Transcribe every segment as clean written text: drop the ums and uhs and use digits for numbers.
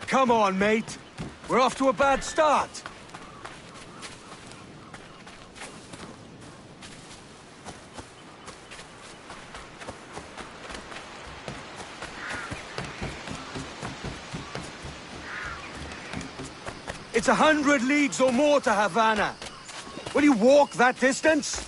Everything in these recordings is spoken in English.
Come on, mate. We're off to a bad start. It's 100 leagues or more to Havana. Will you walk that distance?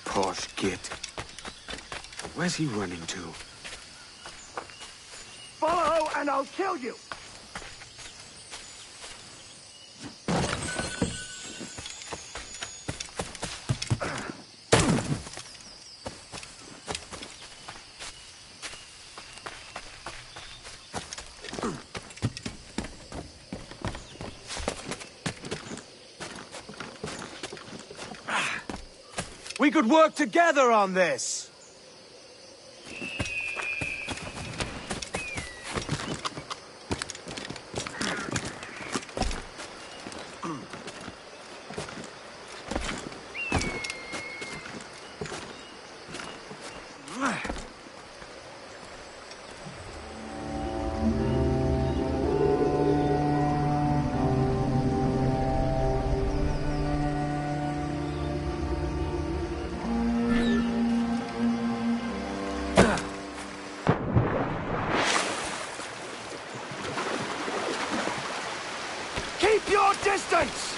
Posh git. Where's he running to? Follow and I'll kill you! We could work together on this! Keep your distance!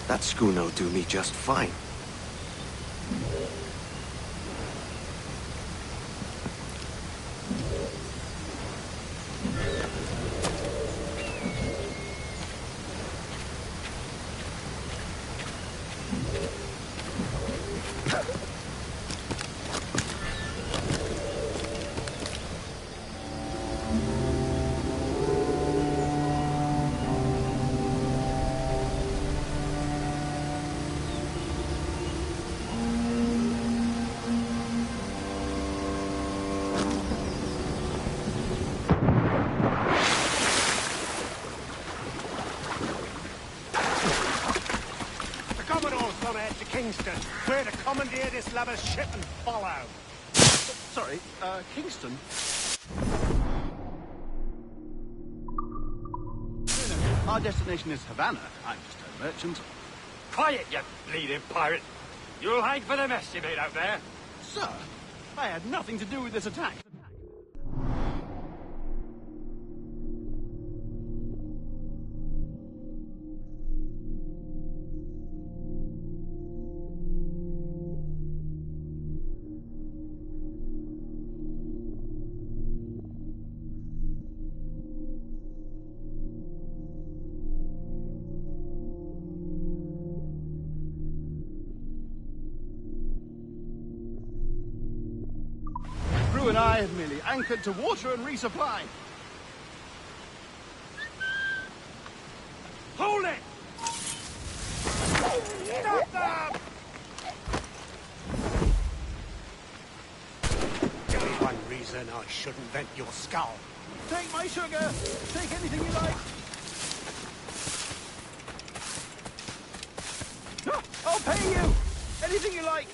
That schooner'll do me just fine. Commodore's gone ahead to Kingston. We're to commandeer this lavish ship and follow. Sorry, Kingston? No, our destination is Havana. I'm just a merchant. Quiet, you bleeding pirate! You'll hang for the mess you made out there! Sir, I had nothing to do with this attack. Crew and I have merely anchored to water and resupply. Hold it! Stop them! Give me one reason I shouldn't vent your skull. Take my sugar! Take anything you like! I'll pay you! Anything you like!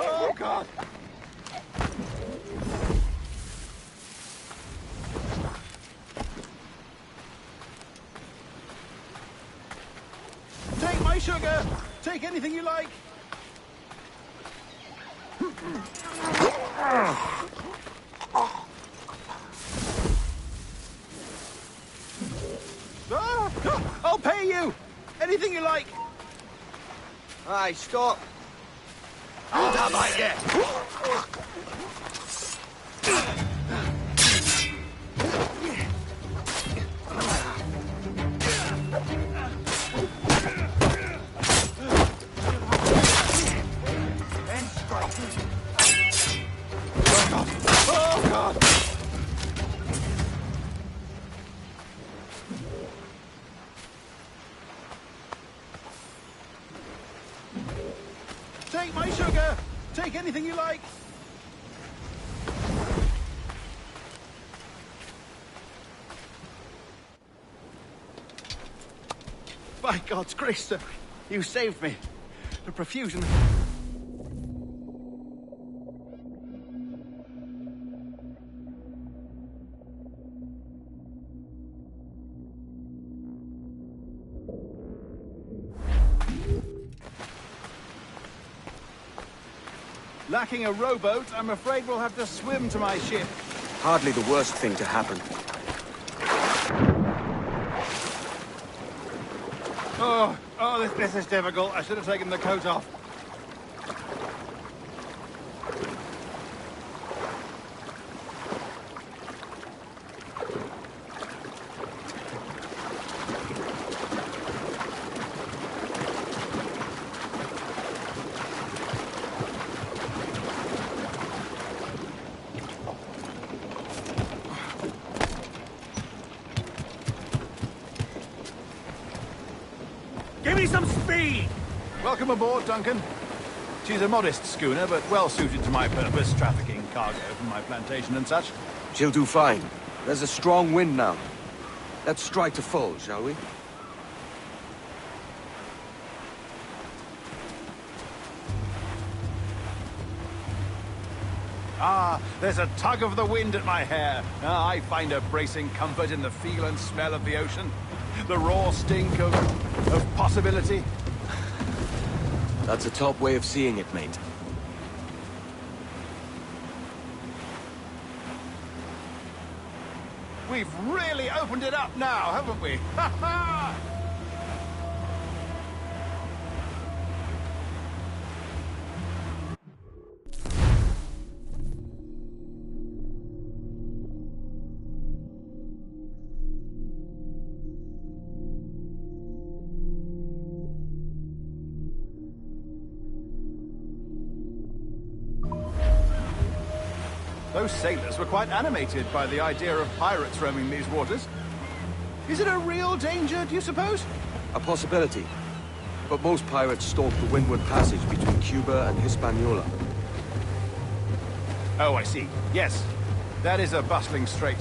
Oh, God! Take my sugar! Take anything you like! I'll pay you! Anything you like! Aye, stop. Hold up, I get! Oh, God! Take my sugar! Take anything you like! By God's grace, sir, you saved me. The profusion... Lacking a rowboat, I'm afraid we'll have to swim to my ship. Hardly the worst thing to happen. This is difficult. I should have taken the coat off. Give me some speed! Welcome aboard, Duncan. She's a modest schooner, but well suited to my purpose, trafficking cargo from my plantation and such. She'll do fine. There's a strong wind now. Let's strike to full, shall we? Ah, there's a tug of the wind at my hair. I find a bracing comfort in the feel and smell of the ocean. The raw stink of possibility. That's a top way of seeing it, mate. We've really opened it up now, haven't we? Ha ha! Those sailors were quite animated by the idea of pirates roaming these waters. Is it a real danger, do you suppose? A possibility. But most pirates stalk the windward passage between Cuba and Hispaniola. Oh, I see. Yes, that is a bustling strait.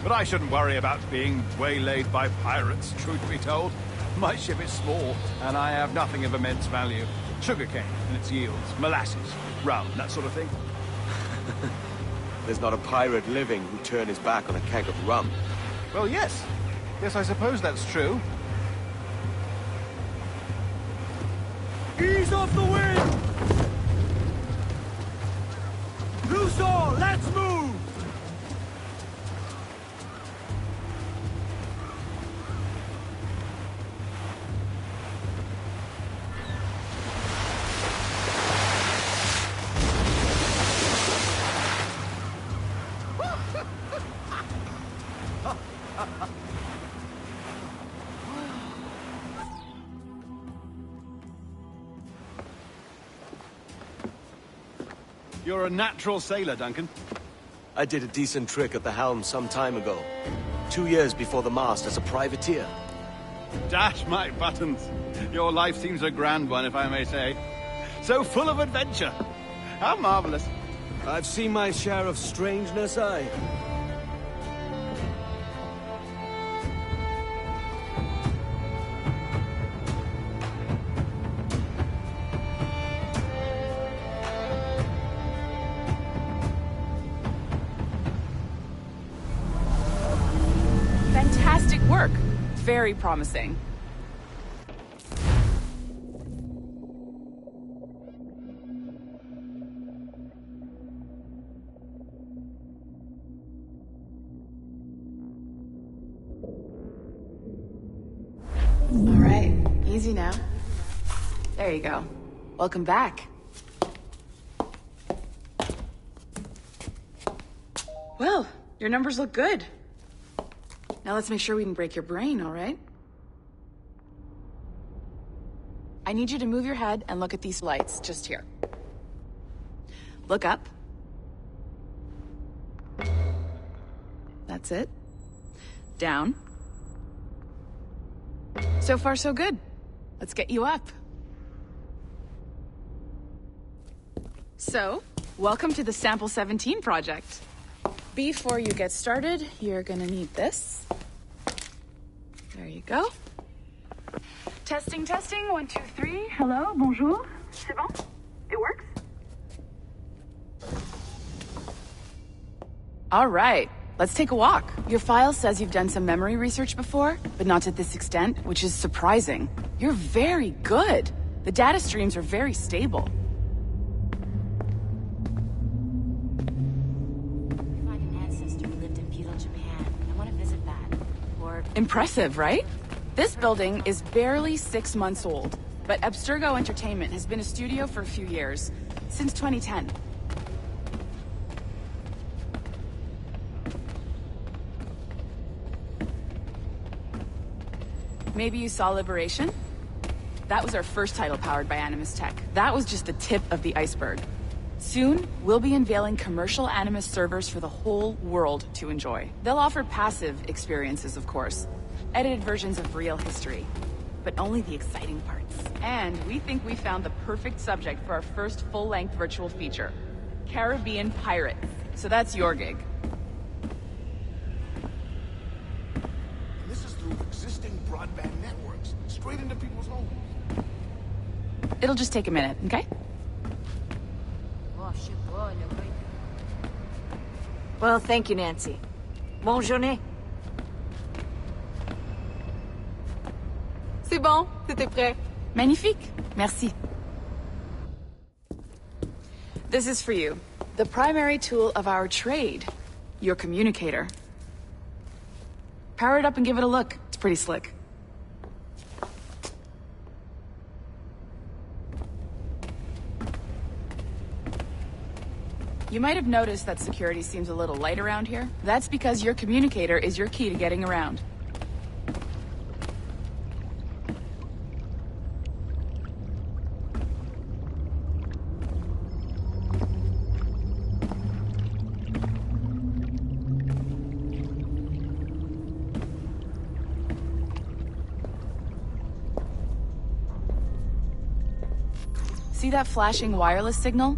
But I shouldn't worry about being waylaid by pirates, truth be told. My ship is small, and I have nothing of immense value. Sugarcane and its yields, molasses, rum, that sort of thing. There's not a pirate living who'd turn his back on a keg of rum. Well, yes. Yes, I suppose that's true. Ease off the wind! Loose all, let's move! You're a natural sailor, Duncan. I did a decent trick at the helm some time ago. 2 years before the mast as a privateer. Dash my buttons. Your life seems a grand one, if I may say. So full of adventure. How marvelous. I've seen my share of strangeness, aye. Fantastic work. Very promising. All right, easy now. There you go. Welcome back. Well, your numbers look good. Now let's make sure we can break your brain, all right? I need you to move your head and look at these lights just here. Look up. That's it. Down. So far, so good. Let's get you up. So, welcome to the Sample 17 project. Before you get started, you're gonna need this. There you go. Testing, testing, 1, 2, 3. Hello, bonjour. C'est bon? It works? All right, let's take a walk. Your file says you've done some memory research before, but not to this extent, which is surprising. You're very good. The data streams are very stable. Find an ancestor who lived in feudal Japan. I want to visit that. Or Impressive, right? This building is barely 6 months old, but Abstergo Entertainment has been a studio for a few years, since 2010. Maybe you saw Liberation? That was our first title powered by Animus Tech. That was just the tip of the iceberg. Soon, we'll be unveiling commercial Animus servers for the whole world to enjoy. They'll offer passive experiences, of course. Edited versions of real history. But only the exciting parts. And we think we found the perfect subject for our first full-length virtual feature. Caribbean Pirates. So that's your gig. And this is through existing broadband networks, straight into people's homes. It'll just take a minute, okay? Well, thank you, Nancy. Bonne journée. C'est bon, c'était prêt. Magnifique. Merci. This is for you. The primary tool of our trade. Your communicator. Power it up and give it a look. It's pretty slick. You might have noticed that security seems a little light around here. That's because your communicator is your key to getting around. See that flashing wireless signal?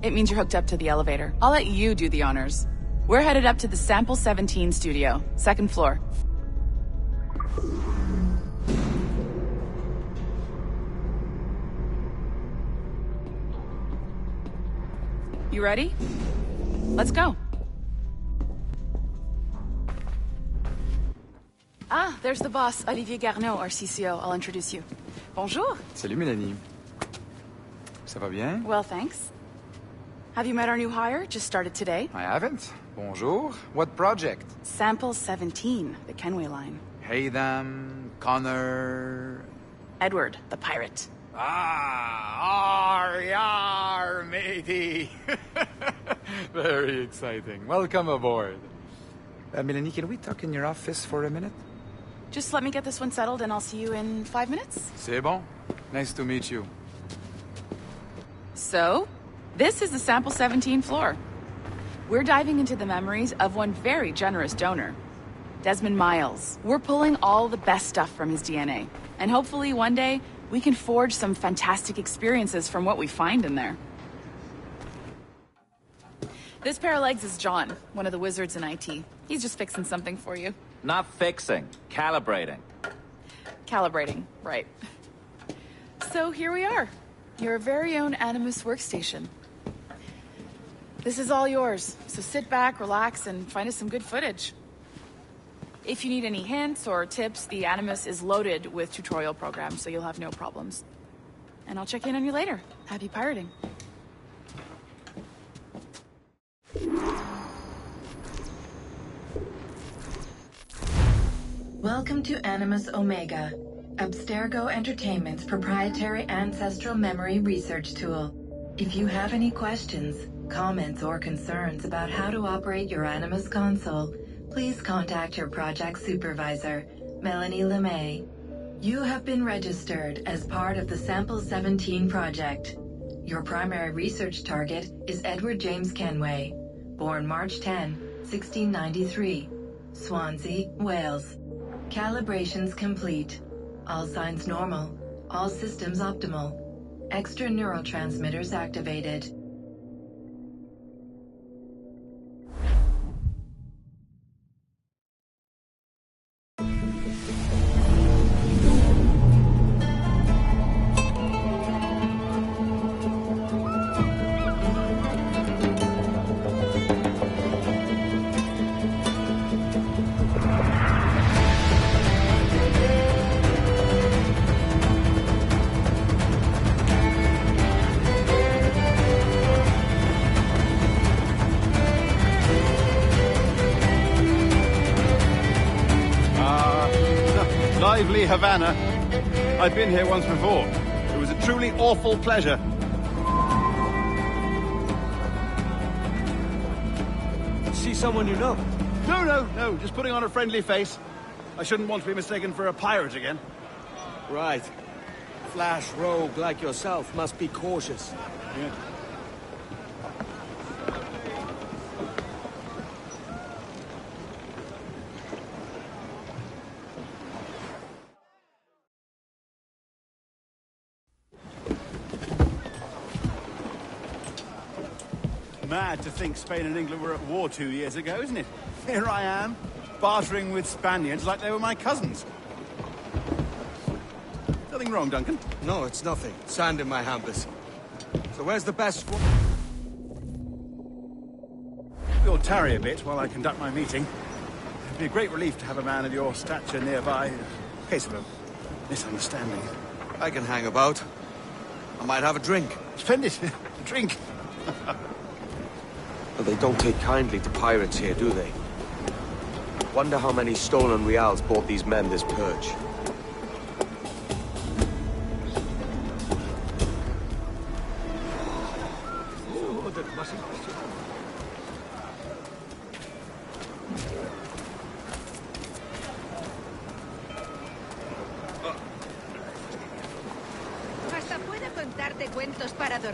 It means you're hooked up to the elevator. I'll let you do the honors. We're headed up to the Sample 17 studio, second floor. You ready? Let's go. Ah, there's the boss, Olivier Garneau, our CCO. I'll introduce you. Bonjour. Salut Mélanie. Ça va bien? Well, thanks. Have you met our new hire? Just started today. I haven't. Bonjour. What project? Sample 17, the Kenway line. Haytham, Connor... Edward, the pirate. Yar, matey. Very exciting. Welcome aboard. Mélanie, can we talk in your office for a minute? Just let me get this one settled and I'll see you in 5 minutes. C'est bon. Nice to meet you. So, this is the Sample 17 floor. We're diving into the memories of one very generous donor, Desmond Miles. We're pulling all the best stuff from his DNA. And hopefully one day, we can forge some fantastic experiences from what we find in there. This pair of legs is John, one of the wizards in IT. He's just fixing something for you. Not fixing, calibrating. Calibrating, right. So here we are, your very own Animus workstation. This is all yours, so sit back, relax, and find us some good footage. If you need any hints or tips, the Animus is loaded with tutorial programs, so you'll have no problems. And I'll check in on you later. Happy pirating. Welcome to Animus Omega, Abstergo Entertainment's proprietary ancestral memory research tool. If you have any questions, comments, or concerns about how to operate your Animus console, please contact your project supervisor, Melanie LeMay. You have been registered as part of the Sample 17 project. Your primary research target is Edward James Kenway, born March 10, 1693, Swansea, Wales. Calibrations complete. All signs normal. All systems optimal. Extra neurotransmitters activated. Lively Havana. I've been here once before. It was a truly awful pleasure. See someone you know? No, just putting on a friendly face. I shouldn't want to be mistaken for a pirate again. Right. Flash rogue like yourself must be cautious. Yeah. Mad to think Spain and England were at war 2 years ago, isn't it? Here I am, bartering with Spaniards like they were my cousins. Nothing wrong, Duncan? No, it's nothing. Sand in my hampers. So where's the best one? You'll tarry a bit while I conduct my meeting. It'd be a great relief to have a man of your stature nearby in case of a misunderstanding. I can hang about. I might have a drink. Splendid. A drink. But they don't take kindly to pirates here, do they? Wonder how many stolen reals bought these men this purge.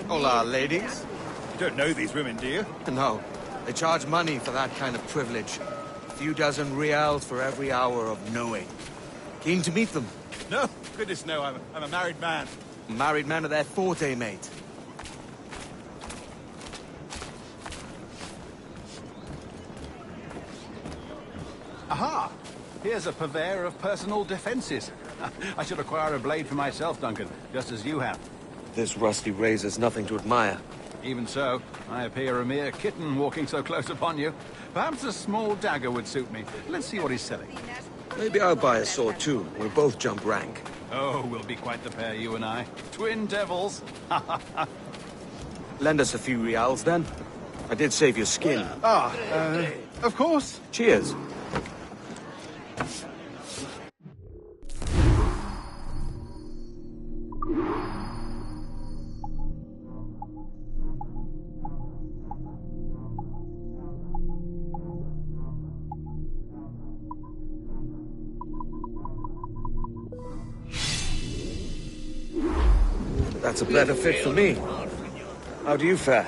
Hola, ladies. You don't know these women, do you? No. They charge money for that kind of privilege. A few dozen reals for every hour of knowing. Keen to meet them? No, goodness no, I'm a married man. Married men are their forte, mate. Aha! Here's a purveyor of personal defenses. I should acquire a blade for myself, Duncan, just as you have. This rusty razor's nothing to admire. Even so, I appear a mere kitten walking so close upon you. Perhaps a small dagger would suit me. Let's see what he's selling. Maybe I'll buy a sword too. We'll both jump rank. Oh, we'll be quite the pair, you and I. Twin devils. Lend us a few reals, then. I did save your skin. Of course. Cheers. That's a better fit for me. How do you fare?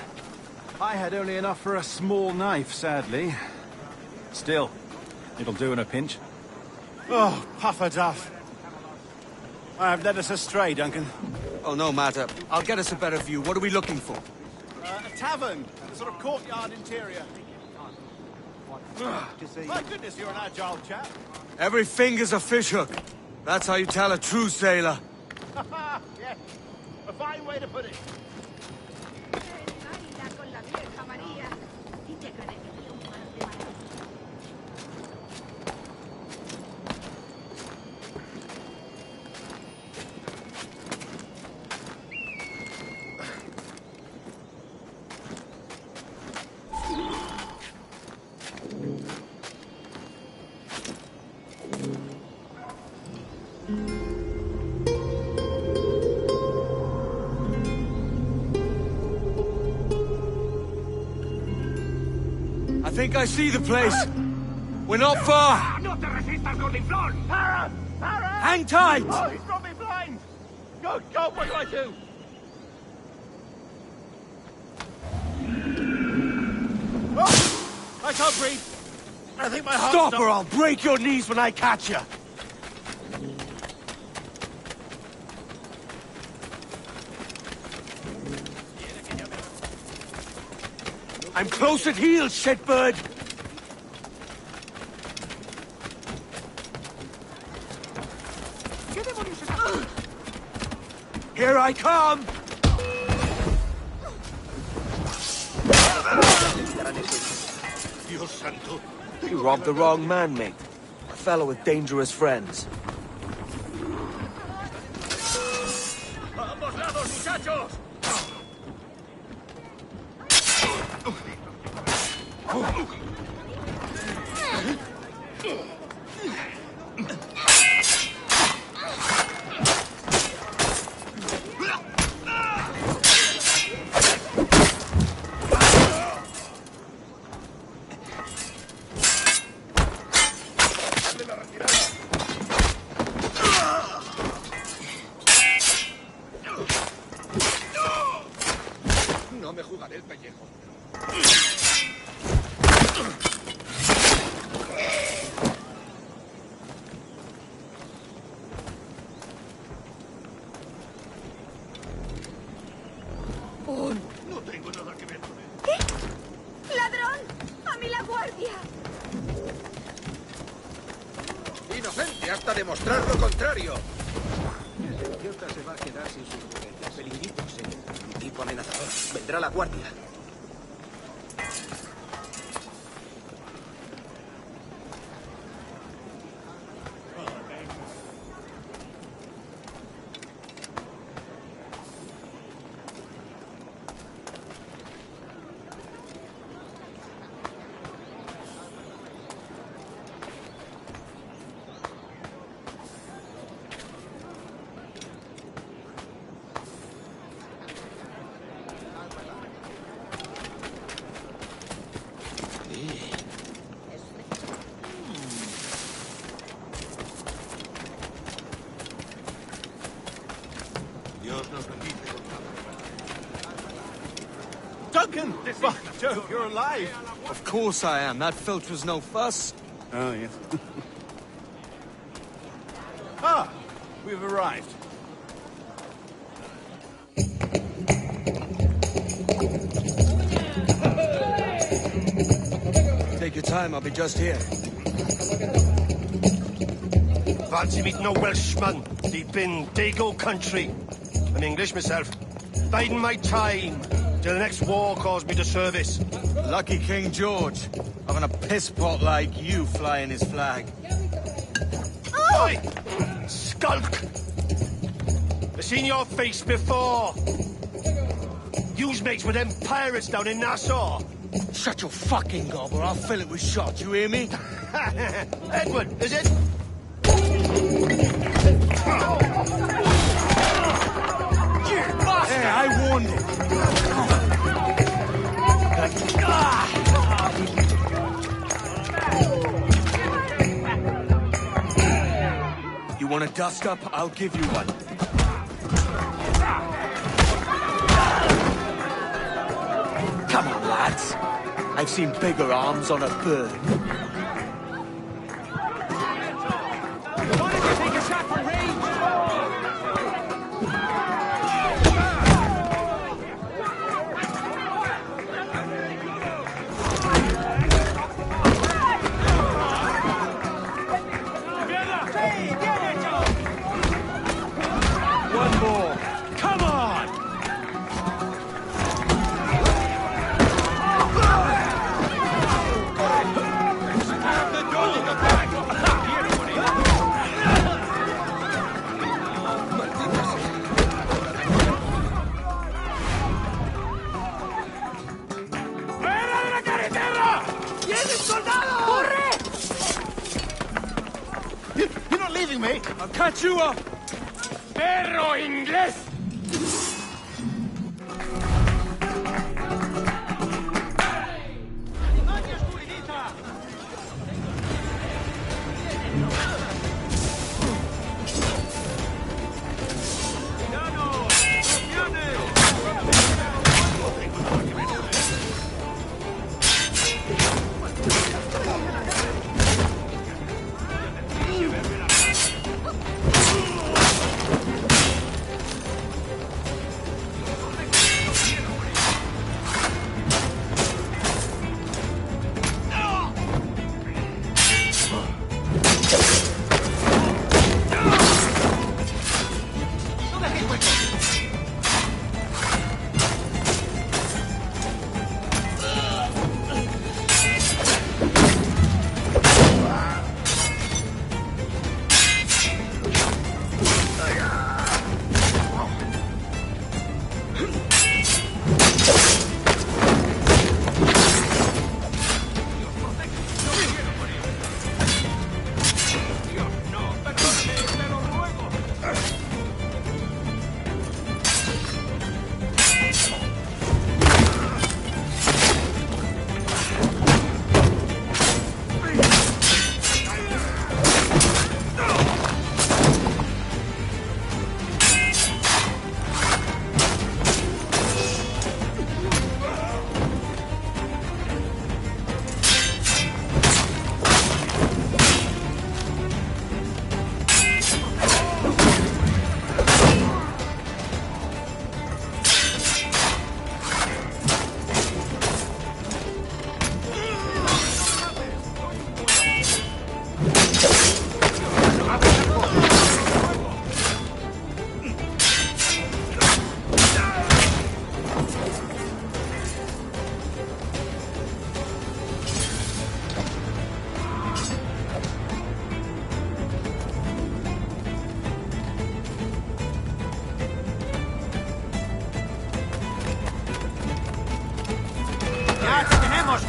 I had only enough for a small knife, sadly. Still, it'll do in a pinch. Oh, Puffer Duff. I have led us astray, Duncan. Oh, no matter. I'll get us a better view. What are we looking for? A tavern, a sort of courtyard interior. My goodness, you're an agile chap. Every finger's a fishhook. That's how you tell a true sailor. Yes, a fine way to put it. I think I see the place. We're not far. No te resistas, gordinflón! Para! Para! Hang tight! Oh, he's got me blind! Good God, what do I do? Oh! I can't breathe. I think my heart Stop stopped. or I'll break your knees when I catch you. I'm close at heel, shitbird! Here I come! Dios santo. You robbed the wrong man, mate. A fellow with dangerous friends. ¡A ambos lados, muchachos! No me jugaré el pellejo. No tengo nada que ver con él. ¿Qué? ¡Ladrón! ¡A mí la guardia! Inocente hasta demostrar lo contrario. El idiota se va a quedar sin sus juguetes. Peligritos, un tipo amenazador. Vendrá la guardia. Dios nos bendice. Duncan! By Jove, you're alive! Of course I am. That filch was no fuss. Oh, yes. Ah! We've arrived. Take your time, I'll be just here. Fancy meeting a Welshman deep in Dago country. I'm English myself. Biding my time till the next war calls me to service. Lucky King George, having a piss pot like you flying his flag. Oi! Skulk! I've seen your face before. You's mates with them pirates down in Nassau. Shut your fucking gob or I'll fill it with shot, you hear me? Edward, is it? Hey, I warned him. You want a dust-up? I'll give you one. Come on, lads. I've seen bigger arms on a bird. Why don't you take a shot from range? One more. Come on! You're not leaving me. I'll catch you up! Perro inglés!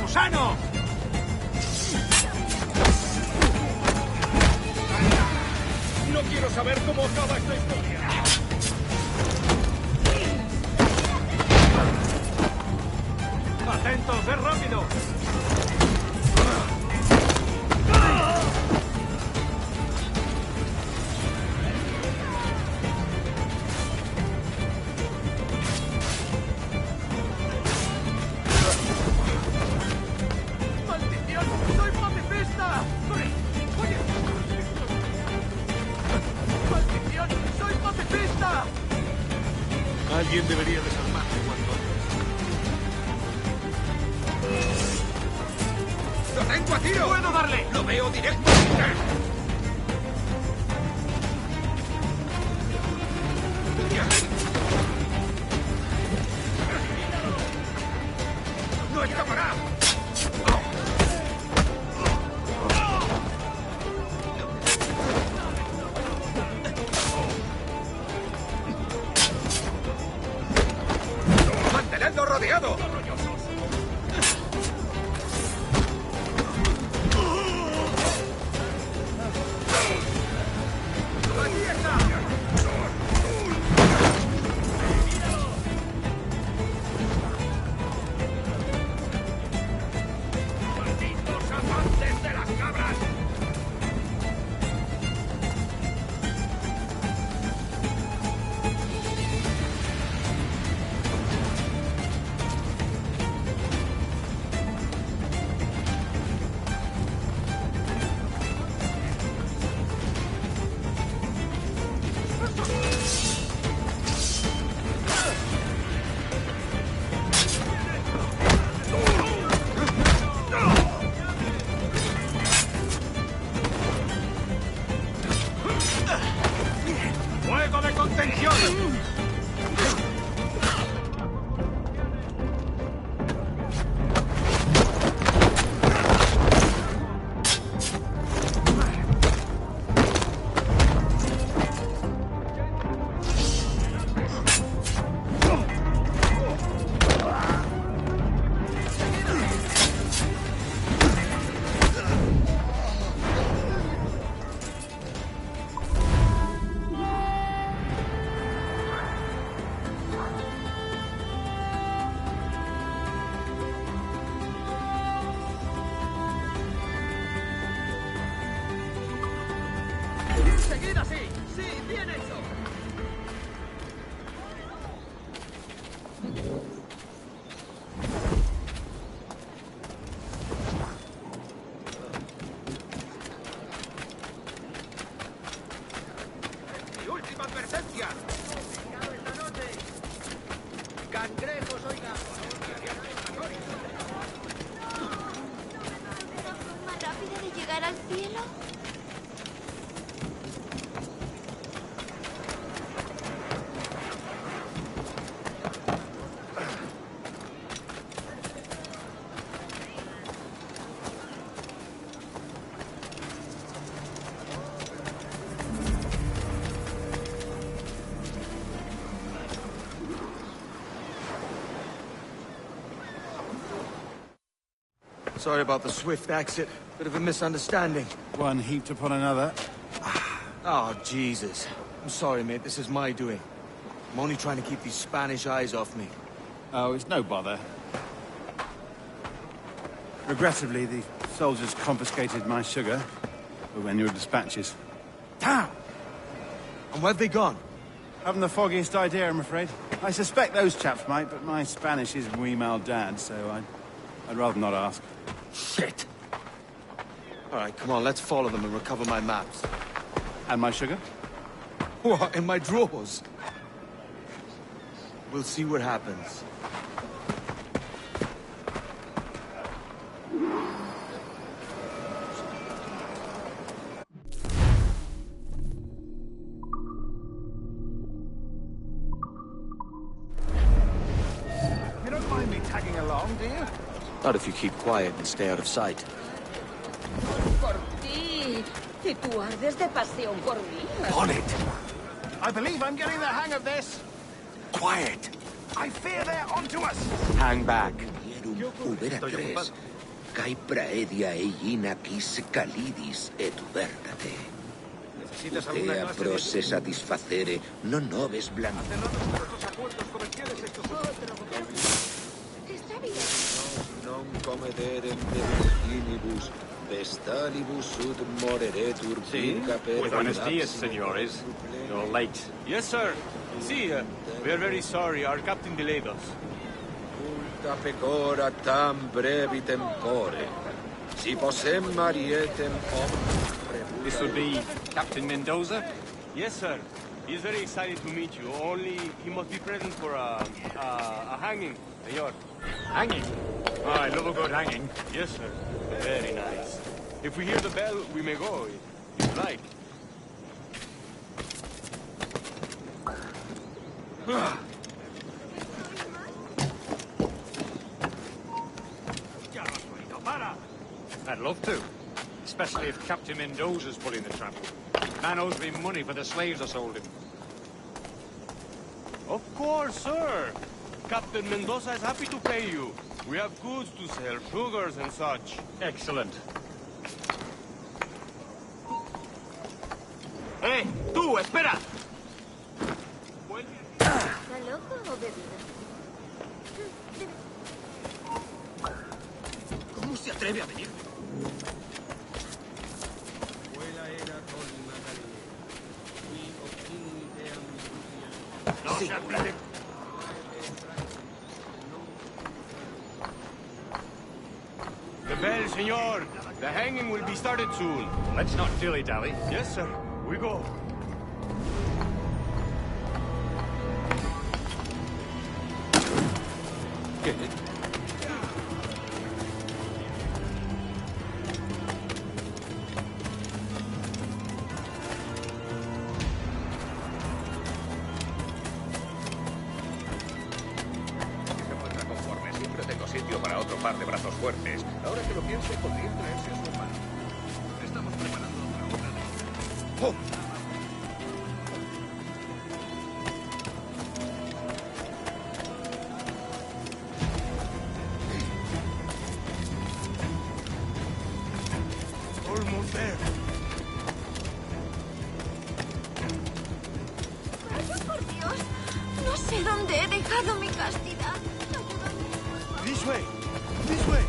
gusano! No quiero saber cómo acaba esta historia. ¡Atentos! ¡Es rápido! ¡Maldición! ¡Soy pacifista! ¡Oye! ¡Maldición! ¡Soy pacifista! Alguien debería desarmarse cuanto antes. ¡Lo tengo aquí! tiro! ¡Puedo darle! ¡Lo veo directo! ¡No escapará! ¡Mantenedlo rodeado! ¡Fuego de contención! ¡Seguid así! ¡Sí, bien hecho! ¡Mi última advertencia! ¡Esta noche! ¡Cangrejos, oiga! ¿La forma rápida de llegar al cielo? Sorry about the swift exit. Bit of a misunderstanding. One heaped upon another. Oh, Jesus. I'm sorry, mate. This is my doing. I'm only trying to keep these Spanish eyes off me. Oh, it's no bother. Regrettably, the soldiers confiscated my sugar when your dispatches. Damn! And where've they gone? Haven't the foggiest idea, I'm afraid. I suspect those chaps might, but my Spanish is muy mal dad, so I'd rather not ask. Shit! All right, come on, let's follow them and recover my maps. And my sugar? What, in my drawers? We'll see what happens. You don't mind me tagging along, do you? Not if you keep quiet and stay out of sight. Por ti. Y tú ardes de pasión por mí. On it! I believe I'm getting the hang of this. Quiet! I fear they're onto us. Hang back. Ubera tres. Kai praedia eigina quis calidis et ubertate. Tea pro se satisfacere, non nobis blanco. Non comederem de virginibus, vestalibus ut moreretur purga per... Muy buenos días, señores. You're late. Yes, sir. See, we are very sorry. Our captain delayed us. Multa pecora tam brevi tempore. Si possem marietem This would be Captain Mendoza? Yes, sir. He's very excited to meet you. Only he must be present for a hanging, senor. Hanging? Oh, I love a good hanging. Yes, sir. Very nice. If we hear the bell, we may go, if you like. I'd love to. Especially if Captain Mendoza's pulling the trap. Man owes me money for the slaves I sold him. Of course, sir. Captain Mendoza is happy to pay you. We have goods to sell, sugars and such. Excellent. ¡Eh! ¡Tú, espera! ¿Está loco o bebido? ¿Cómo se atreve a venir? No se atreve. The bell, senor. The hanging will be started soon. Let's not dilly-dally. Yes, sir. We go. Siempre tengo sitio para otro par de brazos fuertes. Ahora que lo pienso, podría traerse a su hermano. Estamos preparando otra de... ¡Oh! Almost there. ¡Vaya por Dios! No sé dónde he dejado mi castidad. This way! This way!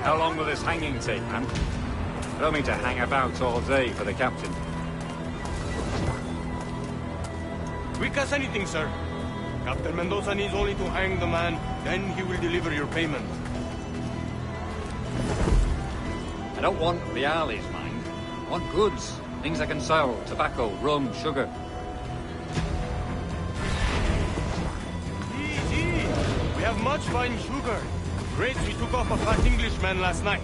How long will this hanging take, man? I don't mean to hang about all day for the captain. Quick as anything, sir. Captain Mendoza needs only to hang the man, then he will deliver your payment. I don't want reales, mind. I want goods. Things I can sell. Tobacco, rum, sugar. Easy. We have much fine sugar. Great, we took off a fat Englishman last night.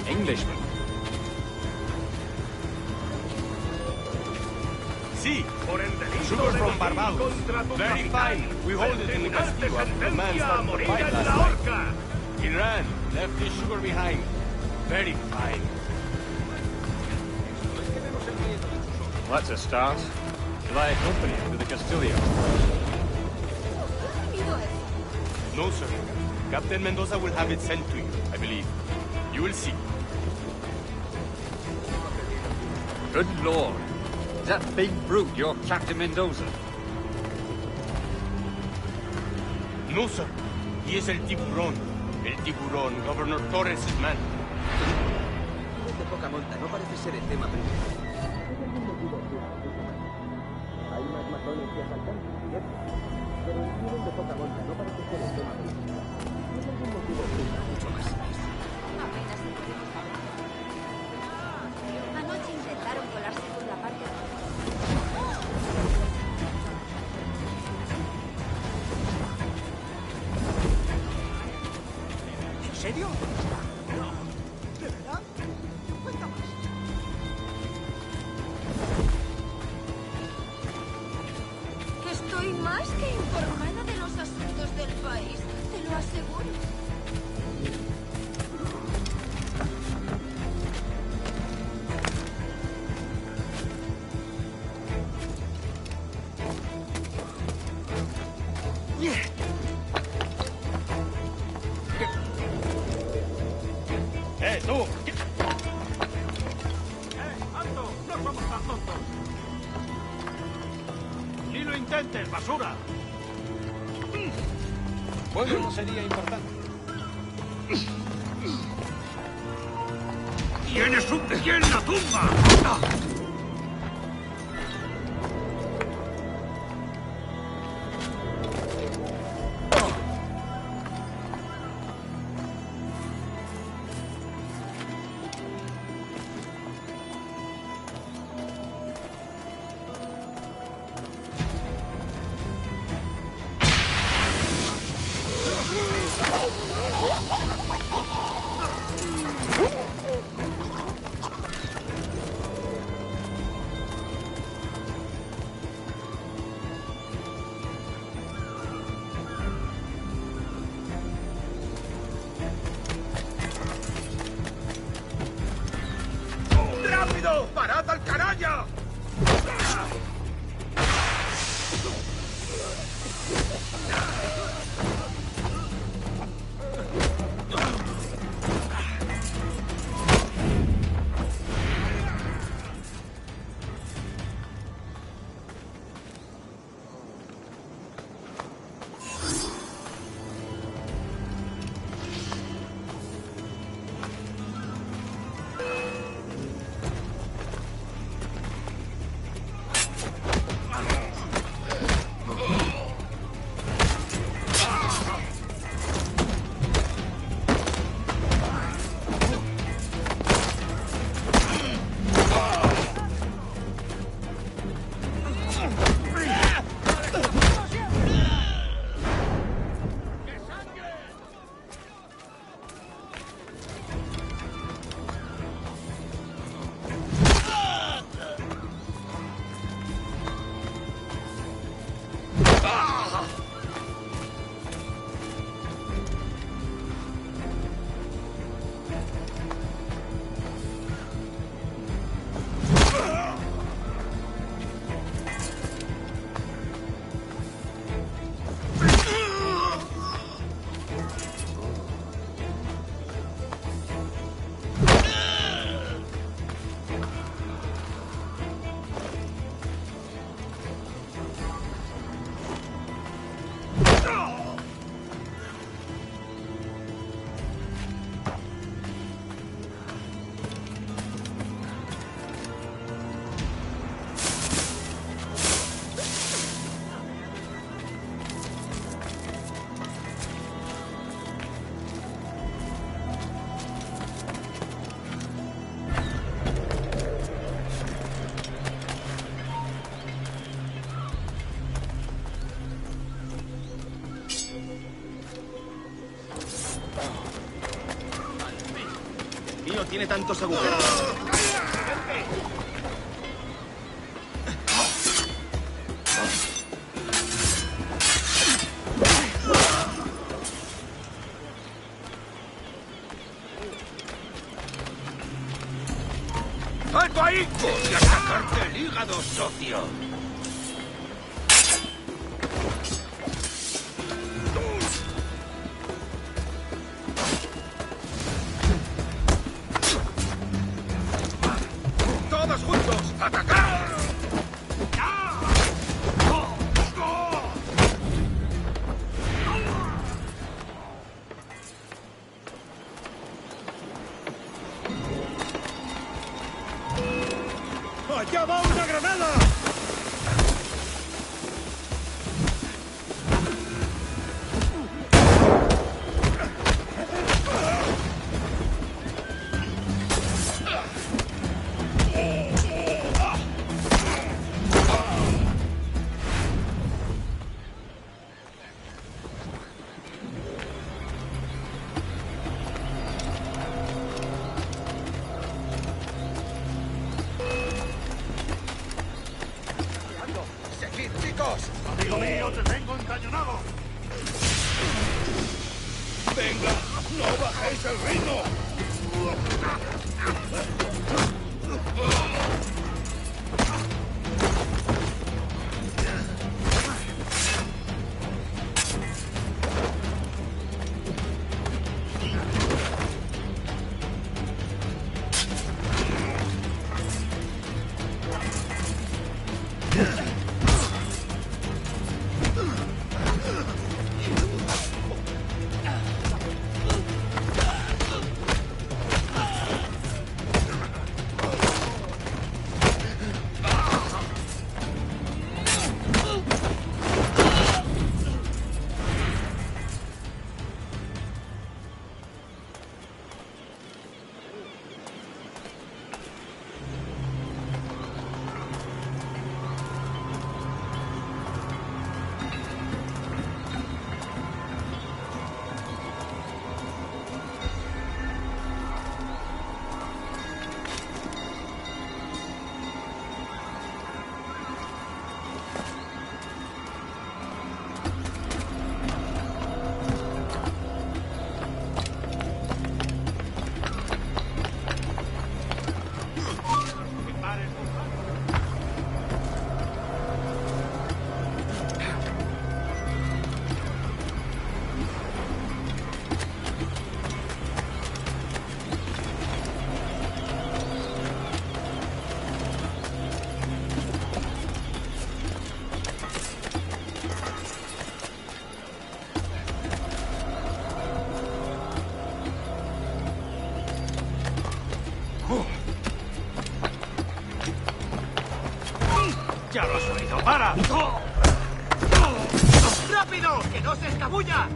Englishman? See, sugar from Barbados. Very fine. We hold it in the Castillo after the man started the fight last night. He ran, left his sugar behind. Very fine. Well, that's a start. Shall I accompany him to the Castillo? No, sir. Captain Mendoza will have it sent to you, I believe. You will see. Good Lord. Is that big brute your Captain Mendoza? No, sir. He is El Tiburón. El Tiburón, Governor Torres' man. De poca monta, no parece ser el tema principal. Hay más matones que asaltantes, ¿cierto? Pero el tío de poca monta no parece ser el tema principal. No hay algún motivo mucho más. Apenas se puede fijar. Anoche intentaron colarse por la parte de... ¿En serio? No. ¿De verdad? Cuenta más. Estoy más que informada de los asuntos del país, te lo aseguro. tú! ¡Alto! ¡No somos tan tontos! ¡Ni lo intentes, basura! Bueno, no sería importante. ¡Tienes un pie en la tumba! ¡Rápido! ¡Parad al canalla! No tiene tantos agujeros. ¡Alto ahí! Voy a sacarte el hígado, socio. ¡Todos juntos! ¡Atacar! ¡Allá va una granada! ¡Seguid, chicos! ¡Amigo mío, te tengo encañonado! ¡Venga! ¡No bajéis el ritmo! ¡Para! ¡Rápido! ¡Que no se escabulla!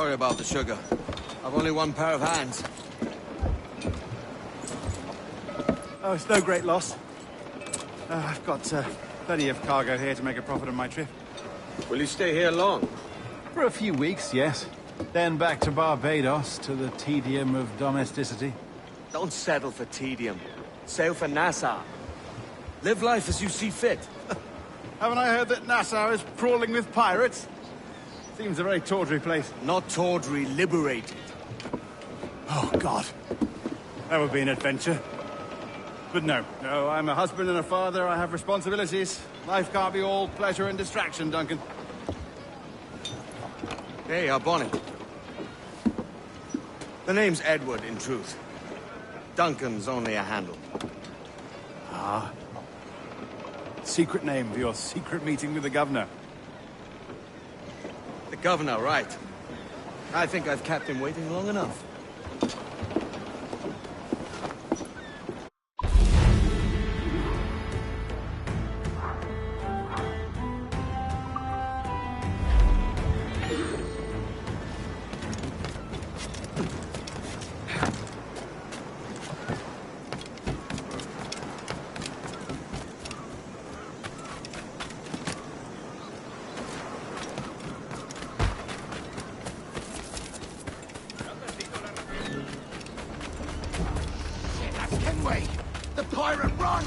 Sorry about the sugar. I've only one pair of hands. Oh, it's no great loss. I've got plenty of cargo here to make a profit on my trip. Will you stay here long? For a few weeks, yes. Then back to Barbados, to the tedium of domesticity. Don't settle for tedium. Sail for Nassau. Live life as you see fit. Haven't I heard that Nassau is crawling with pirates? Seems a very tawdry place. Not tawdry, liberated. Oh, God. That would be an adventure. But no, I'm a husband and a father. I have responsibilities. Life can't be all pleasure and distraction, Duncan. Hey, our Bonnie. The name's Edward, in truth. Duncan's only a handle. Ah. Secret name for your secret meeting with the governor. The governor, right. I think I've kept him waiting long enough. Kenway! The pirate, run!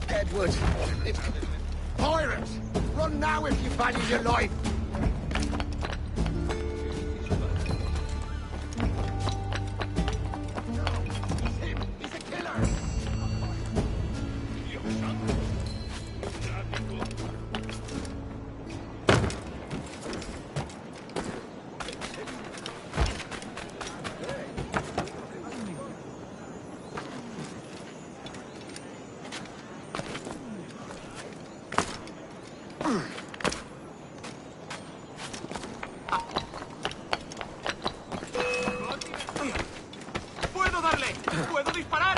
Edward! Pirates! Run now if you value your life! He's a killer! ¡Puedo darle! ¡Puedo disparar!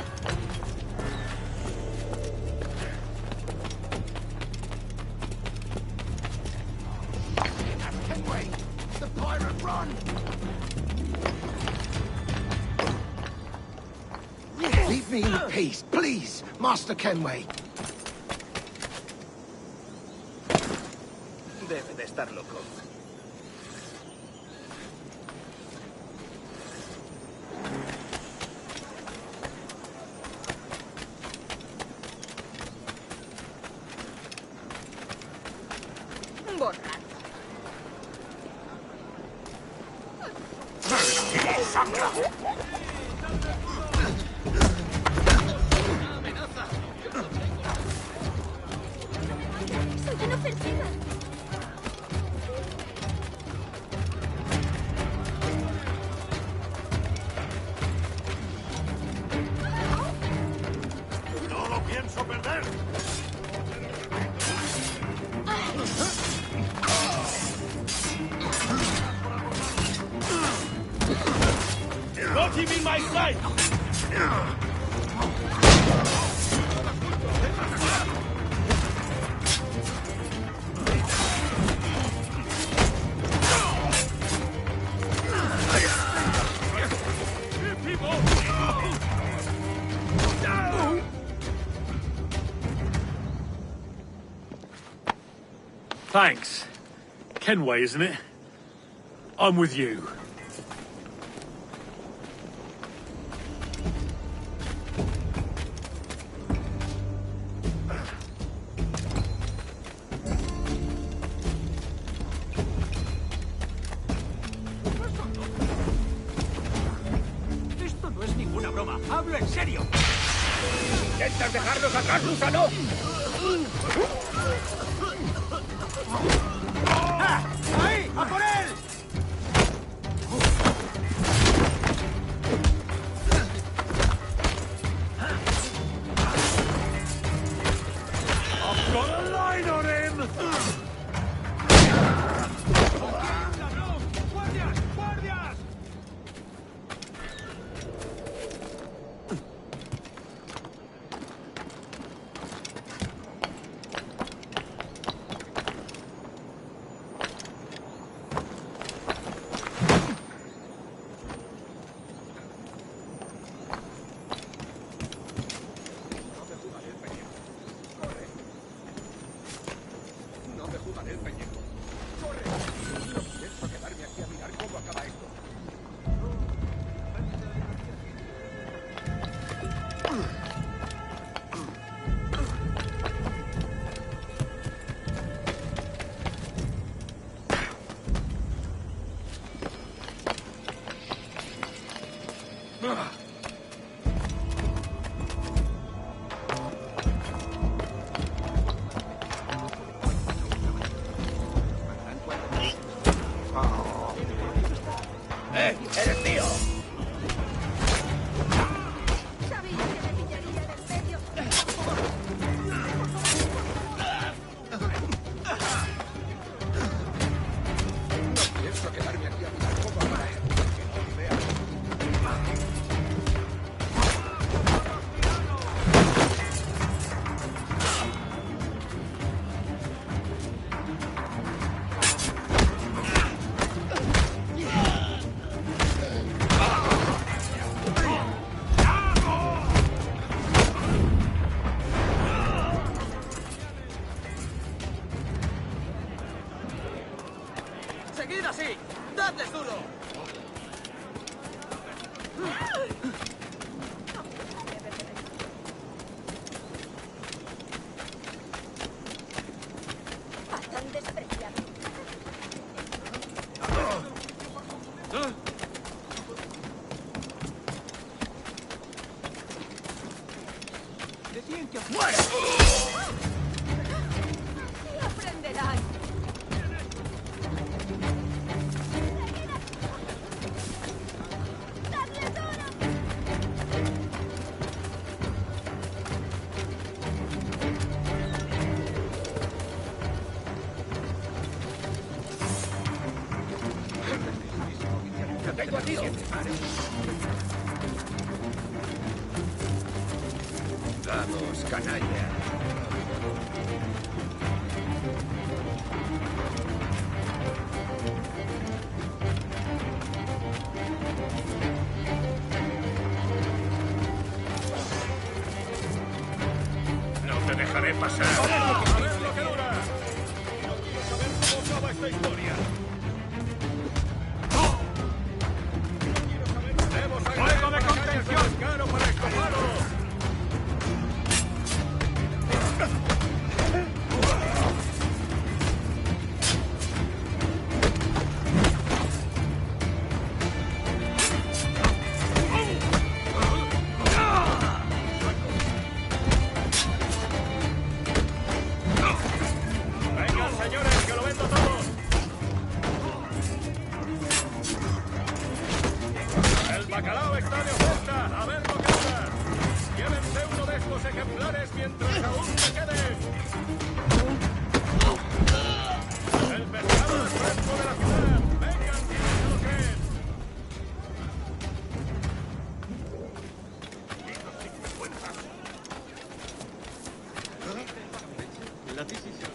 Kenway! The pirate, run! Leave me in peace, please, Master Kenway. Debe de estar loco. Borracho. ¡Soy inofensiva! ¡No lo pienso perder! Got him in my sight! Thanks. Kenway, isn't it? I'm with you. Esto no es ninguna broma. ¡Hablo en serio! ¡Intentas dejarnos atrás, Lúzalo! ¡Ahí! ¡A por él! I've got a line on him! ¡Guardias! ¡Guardias! ¡Eres mío! No pienso quedarme aquí a mirar cómo para él. Que no me vea. ¡Seguid así! ¡Dadles duro! Patán despreciado. Decían que ¡Muere! Y aprenderán. ¡Lo tengo a ti! Vamos, canalla. No te dejaré pasar. ¡A ver lo que dura! No quiero saber cómo acaba esta historia. ¡Fuego de contención! ¡Caro para escoparlo! ¡Vengan, señores, que lo vendo todo! ¡El bacalao está de oferta! ¡A ver lo que dura! ¡Llévense uno de estos ejemplares mientras aún me quede! ¡El pescado más fresco de la ciudad! ¡Vengan, si no se lo creen! La decisión.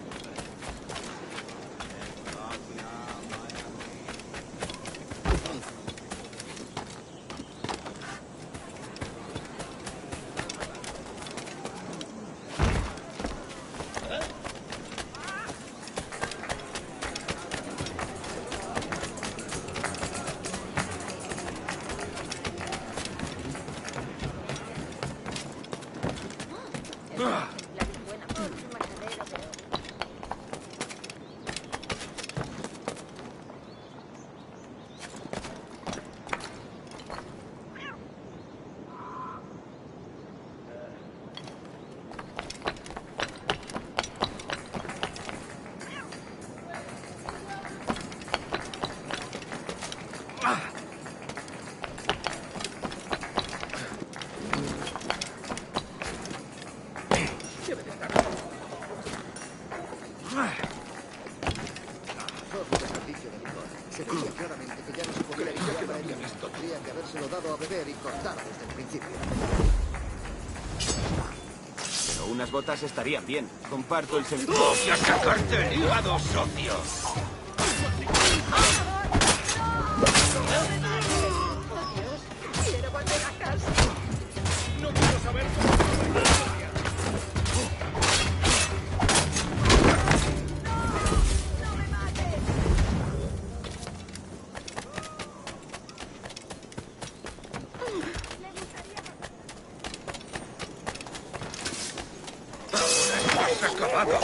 Se veía claramente que ya no se podía evitar para ella. Tendría que habérselo dado a beber y cortar desde el principio. Pero unas botas estarían bien. Comparto el sentido. ¡Voy a sacarte el hígado, socio! Quiero volver a casa. No quiero saber cómo acaba esta historia. ¡Has acabado!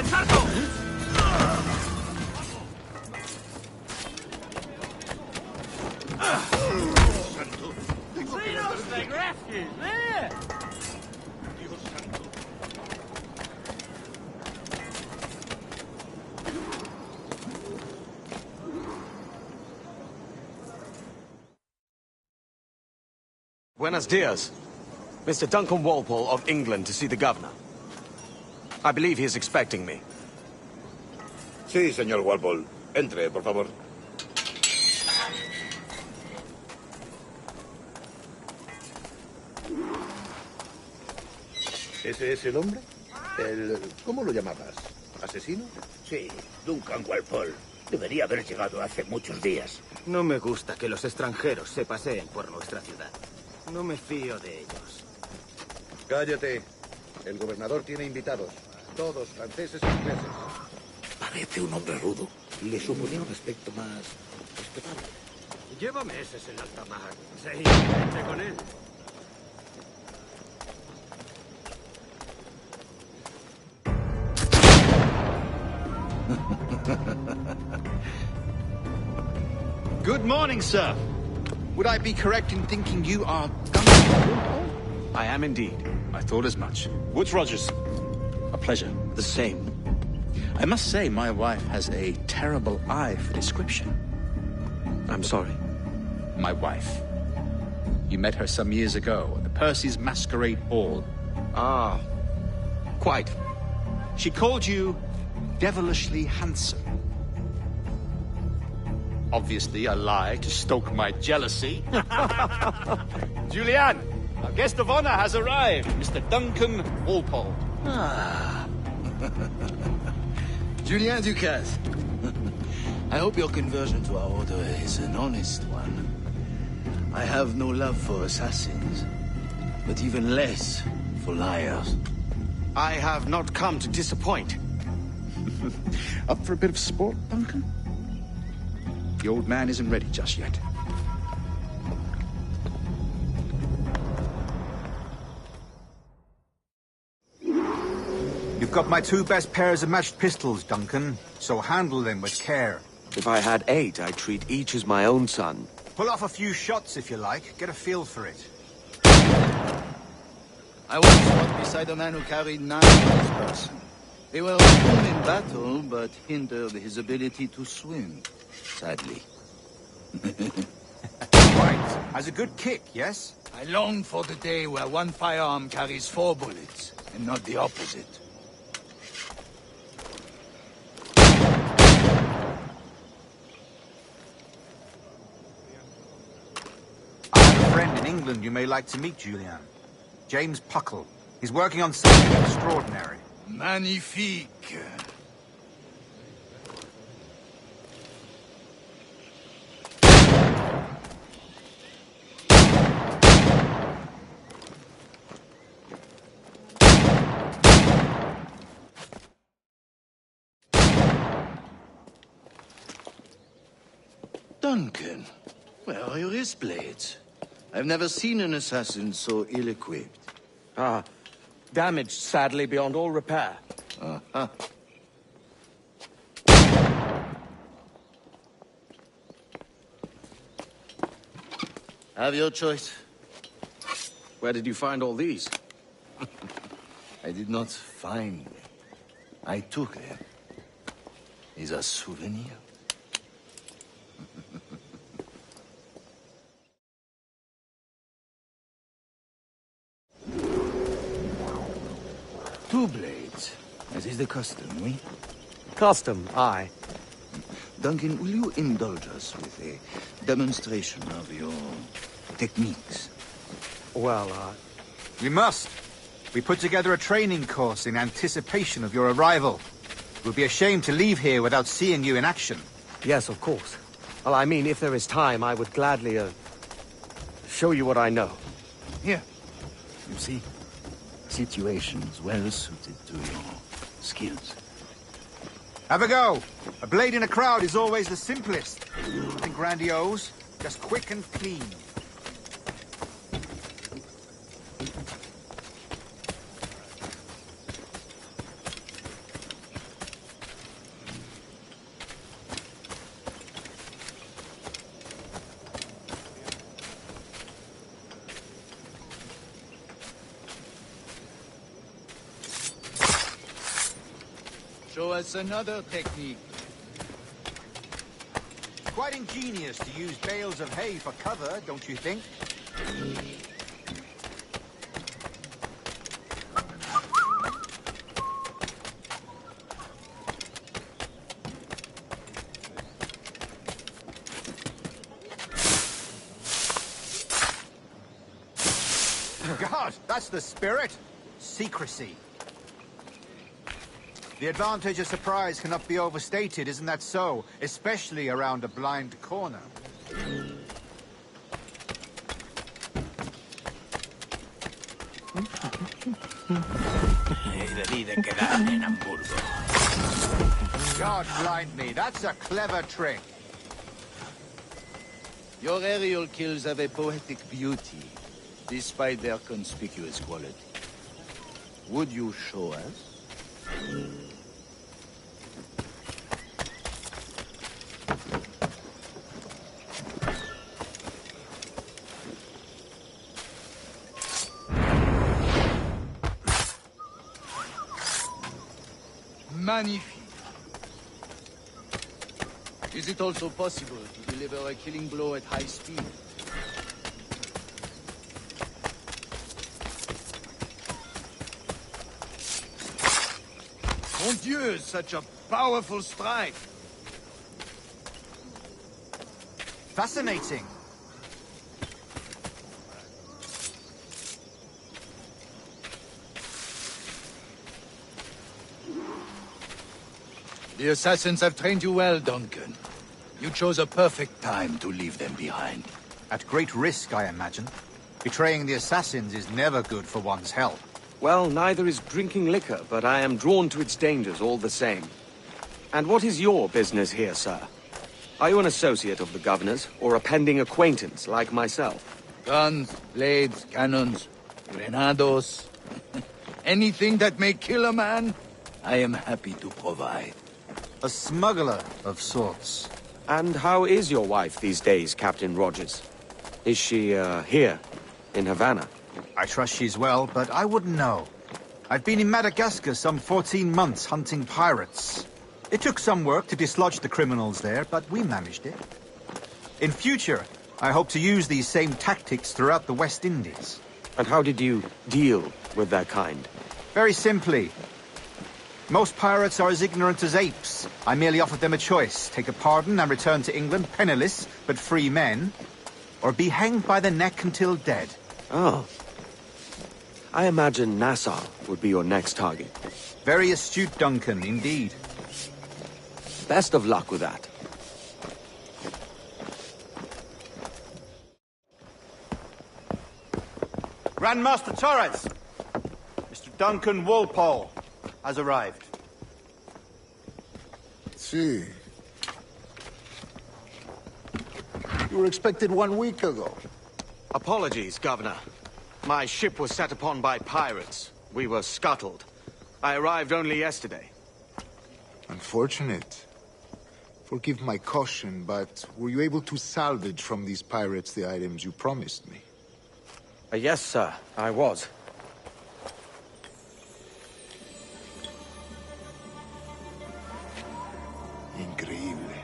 este charco! Freedom's like refuge, man! Buenos dias. Mr. Duncan Walpole of England to see the governor. I believe he is expecting me. Sí, señor Walpole. Entre, por favor. ¿Ese es el hombre? ¿Cómo lo llamabas? ¿Asesino? Sí, Duncan Walpole. Debería haber llegado hace muchos días. No me gusta que los extranjeros se paseen por nuestra ciudad. No me fío de ellos. Cállate. El gobernador tiene invitados. Todos franceses e ingleses. Parece un hombre rudo. Le suponía un aspecto más respetable. Lleva meses en alta mar. Sí, vente con él. Good morning, sir. Would I be correct in thinking you are Duncan? I am indeed. I thought as much. Woods Rogers. A pleasure. The same. I must say, my wife has a terrible eye for description. I'm sorry. My wife. You met her some years ago at the Percy's Masquerade Ball. Ah, quite. She called you devilishly handsome. Obviously a lie to stoke my jealousy. Julianne, our guest of honor has arrived, Mr. Duncan Walpole. Ah. Julien Ducasse. I hope your conversion to our order is an honest one. I have no love for assassins, but even less for liars. I have not come to disappoint. Up for a bit of sport, Duncan? The old man isn't ready just yet. You've got my 2 best pairs of matched pistols, Duncan, so handle them with care. If I had 8, I'd treat each as my own son. Pull off a few shots if you like. Get a feel for it. I once fought beside a man who carried 9 on his person. They were strong in battle, but hindered his ability to swim, sadly. Right. Has a good kick, yes? I long for the day where one firearm carries 4 bullets, and not the opposite. I have a friend in England you may like to meet, Julian. James Puckle. He's working on something extraordinary. Magnifique. Duncan, where are your wrist blades? I've never seen an assassin so ill-equipped. Ah, damaged, sadly, beyond all repair. Uh-huh. Have your choice. Where did you find all these? I did not find them. I took them. Is a souvenir. Two blades, as is the custom, oui? Custom, aye. Duncan, will you indulge us with a demonstration of your techniques? Well, We must. We put together a training course in anticipation of your arrival. It would be a shame to leave here without seeing you in action. Yes, of course. Well, I mean, if there is time, I would gladly, show you what I know. Here. You see? Situations well suited to your skills. Have a go. A blade in a crowd is always the simplest. Nothing grandiose, just quick and clean. Show us another technique. Quite ingenious to use bales of hay for cover, don't you think? God, that's the spirit. Secrecy. The advantage of surprise cannot be overstated, isn't that so? Especially around a blind corner. God blind me, that's a clever trick. Your aerial kills have a poetic beauty, despite their conspicuous quality. Would you show us? Magnifique. Is it also possible to deliver a killing blow at high speed? Mon Dieu, such a powerful strike! Fascinating. The assassins have trained you well, Duncan. You chose a perfect time to leave them behind. At great risk, I imagine. Betraying the assassins is never good for one's health. Well, neither is drinking liquor, but I am drawn to its dangers all the same. And what is your business here, sir? Are you an associate of the governor's, or a pending acquaintance like myself? Guns, blades, cannons, grenados. Anything that may kill a man, I am happy to provide. A smuggler of sorts. And how is your wife these days, Captain Rogers? Is she, here, in Havana? I trust she's well, but I wouldn't know. I've been in Madagascar some 14 months hunting pirates. It took some work to dislodge the criminals there, but we managed it. In future, I hope to use these same tactics throughout the West Indies. And how did you deal with that kind? Very simply. Most pirates are as ignorant as apes. I merely offered them a choice. Take a pardon and return to England penniless, but free men. Or be hanged by the neck until dead. Oh. I imagine Nassau would be your next target. Very astute, Duncan, indeed. Best of luck with that. Grandmaster Torres! Mr. Duncan Walpole has arrived. See. You were expected 1 week ago. Apologies, Governor. My ship was set upon by pirates. We were scuttled. I arrived only yesterday. Unfortunate. Forgive my caution, but were you able to salvage from these pirates the items you promised me? Yes, sir, I was. Increíble.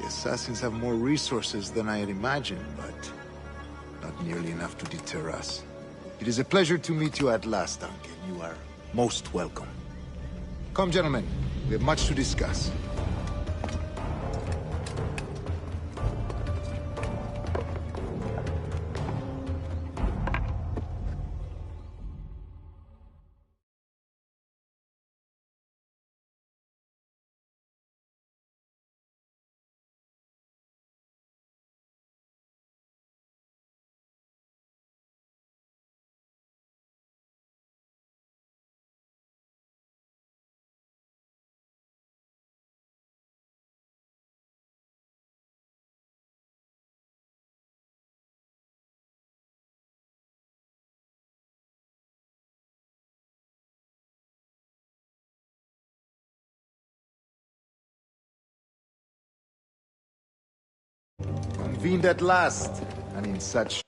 The assassins have more resources than I had imagined, but not nearly enough to deter us. It is a pleasure to meet you at last, Duncan. You are most welcome. Come, gentlemen. We have much to discuss. Convened at last, and in such